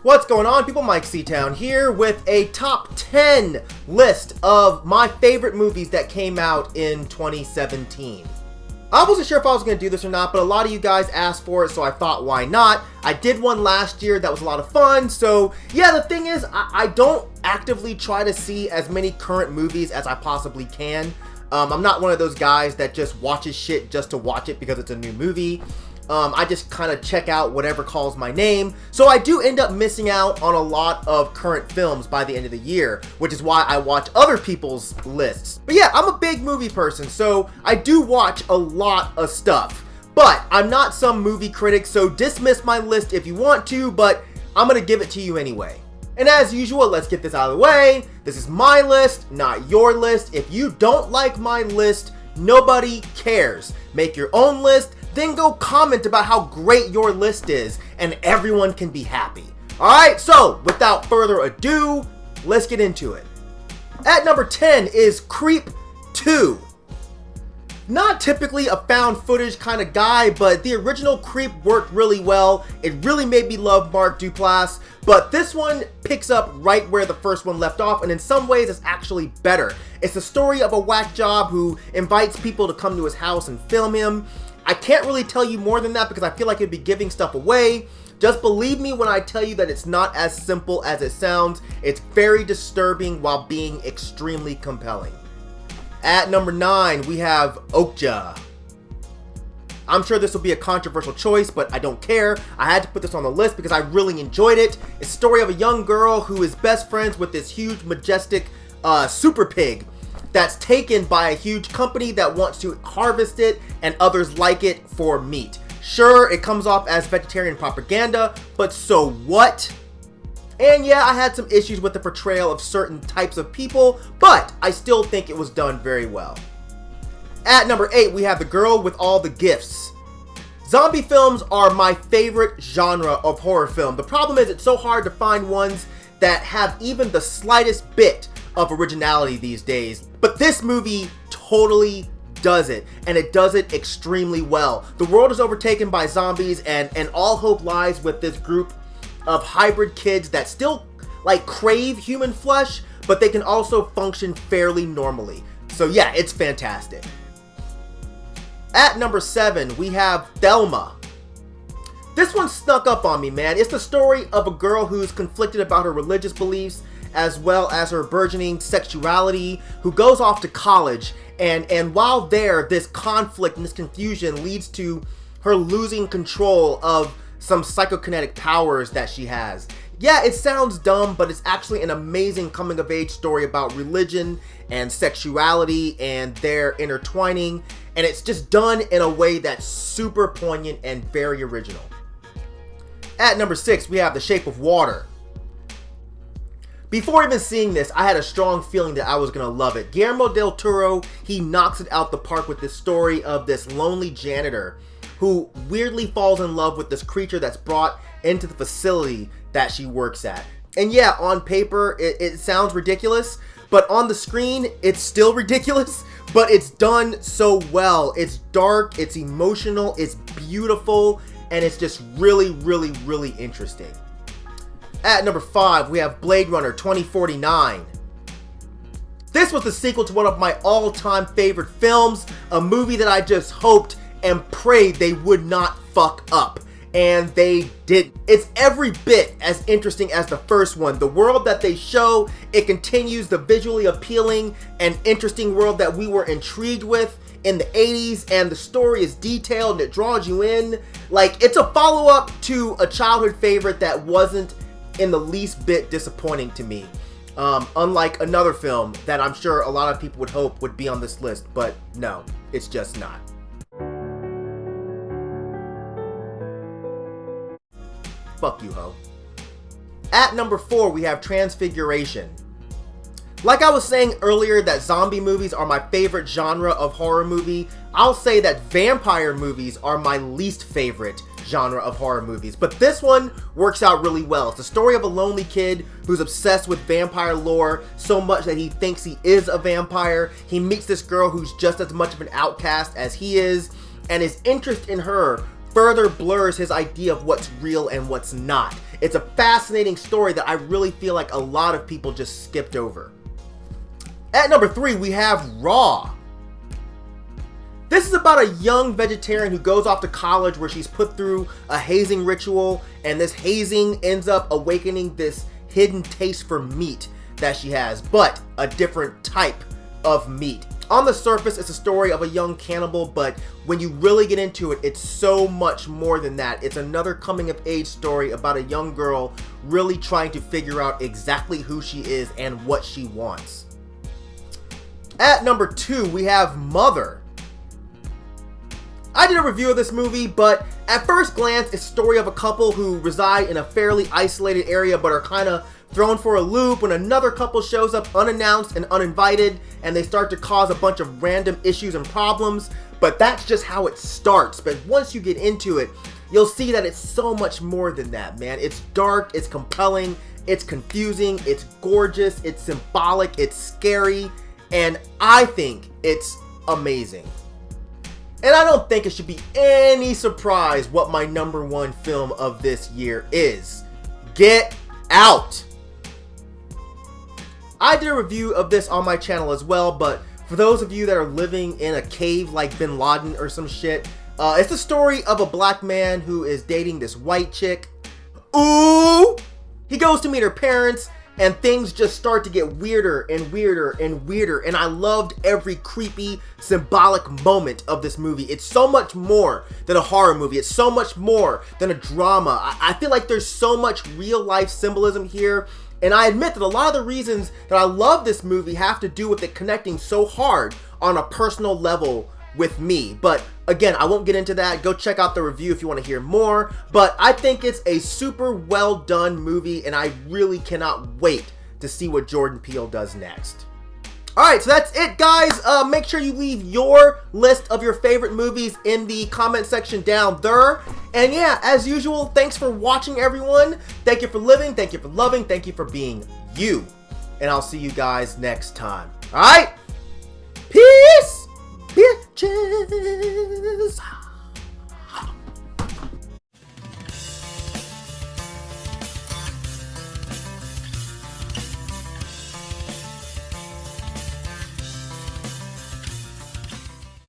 What's going on, people? Myke C-Town here with a top 10 list of my favorite movies that came out in 2017. I wasn't sure if I was going to do this or not, but a lot of you guys asked for it, so I thought, why not? I did one last year that was a lot of fun, so yeah, the thing is, I don't actively try to see as many current movies as I possibly can. I'm not one of those guys that just watches shit just to watch it because it's a new movie. I just kind of check out whatever calls my name, so I do end up missing out on a lot of current films by the end of the year, which is why I watch other people's lists. But yeah, I'm a big movie person, so I do watch a lot of stuff. But I'm not some movie critic, so dismiss my list if you want to, but I'm gonna give it to you anyway. And as usual, let's get this out of the way. This is my list, not your list. If you don't like my list, nobody cares. Make your own list, then go comment about how great your list is, and everyone can be happy. Alright, so without further ado, let's get into it. At number 10 is Creep 2. Not typically a found footage kind of guy, but the original Creep worked really well. It really made me love Mark Duplass, but this one picks up right where the first one left off, and in some ways it's actually better. It's the story of a whack job who invites people to come to his house and film him. I can't really tell you more than that because I feel like it'd be giving stuff away. Just believe me when I tell you that it's not as simple as it sounds. It's very disturbing while being extremely compelling. At number 9, we have Okja. I'm sure this will be a controversial choice, but I don't care. I had to put this on the list because I really enjoyed it. It's the story of a young girl who is best friends with this huge, majestic super pig that's taken by a huge company that wants to harvest it and others like it for meat. Sure, it comes off as vegetarian propaganda, but so what? And yeah, I had some issues with the portrayal of certain types of people, but I still think it was done very well. At number 8, we have The Girl with All the Gifts. Zombie films are my favorite genre of horror film. The problem is it's so hard to find ones that have even the slightest bit of originality these days. But this movie totally does it, and it does it extremely well. The world is overtaken by zombies, and all hope lies with this group of hybrid kids that still crave human flesh, but they can also function fairly normally. So yeah, it's fantastic. At number 7, we have Thelma. This one snuck up on me, man. It's the story of a girl who's conflicted about her religious beliefs as well as her burgeoning sexuality, who goes off to college, and while there, this conflict and this confusion leads to her losing control of some psychokinetic powers that she has. Yeah, it sounds dumb, but it's actually an amazing coming-of-age story about religion and sexuality and their intertwining, and it's just done in a way that's super poignant and very original. At number 6, we have The Shape of Water. Before even seeing this, I had a strong feeling that I was going to love it. Guillermo del Toro, he knocks it out the park with this story of this lonely janitor who weirdly falls in love with this creature that's brought into the facility that she works at. And yeah, on paper, it sounds ridiculous, but on the screen, it's still ridiculous, but it's done so well. It's dark, it's emotional, it's beautiful, and it's just really, really, really interesting. At number 5, we have Blade Runner 2049. This was the sequel to one of my all-time favorite films, a movie that I just hoped and prayed they would not fuck up, and they didn't. It's every bit as interesting as the first one. The world that they show, it continues the visually appealing and interesting world that we were intrigued with in the 80s, and the story is detailed and it draws you in. It's a follow-up to a childhood favorite that wasn't in the least bit disappointing to me. Unlike another film that I'm sure a lot of people would hope would be on this list, but no, it's just not. Fuck you, ho. At number 4, we have Transfiguration. Like I was saying earlier that zombie movies are my favorite genre of horror movie, I'll say that vampire movies are my least favorite genre of horror movies. But this one works out really well. It's the story of a lonely kid who's obsessed with vampire lore so much that he thinks he is a vampire. He meets this girl who's just as much of an outcast as he is, and his interest in her further blurs his idea of what's real and what's not. it's a fascinating story that I really feel like a lot of people just skipped over. At number 3, we have Raw. This is about a young vegetarian who goes off to college where she's put through a hazing ritual, and this hazing ends up awakening this hidden taste for meat that she has, but a different type of meat. On the surface, it's a story of a young cannibal, but when you really get into it, it's so much more than that. It's another coming-of-age story about a young girl really trying to figure out exactly who she is and what she wants. At number 2, we have Mother. I did a review of this movie, but at first glance, it's a story of a couple who reside in a fairly isolated area but are kind of thrown for a loop when another couple shows up unannounced and uninvited, and they start to cause a bunch of random issues and problems. But that's just how it starts. But once you get into it, you'll see that it's so much more than that, man. It's dark, it's compelling, it's confusing, it's gorgeous, it's symbolic, it's scary, and I think it's amazing. And I don't think it should be any surprise what my number 1 film of this year is. Get Out! I did a review of this on my channel as well, but for those of you that are living in a cave like Bin Laden or some shit, it's the story of a black man who is dating this white chick. Ooh! He goes to meet her parents, and things just start to get weirder and weirder and weirder, and I loved every creepy, symbolic moment of this movie. It's so much more than a horror movie. It's so much more than a drama. I feel like there's so much real-life symbolism here, and I admit that a lot of the reasons that I love this movie have to do with it connecting so hard on a personal level with me. But again, I won't get into that. Go check out the review if you want to hear more. But I think it's a super well done movie, and I really cannot wait to see what Jordan Peele does next. Alright, so that's it, guys. Make sure you leave your list of your favorite movies in the comment section down there. And yeah, as usual, thanks for watching, everyone. Thank you for living, thank you for loving, thank you for being you. And I'll see you guys next time. Alright? Peace! Bitches!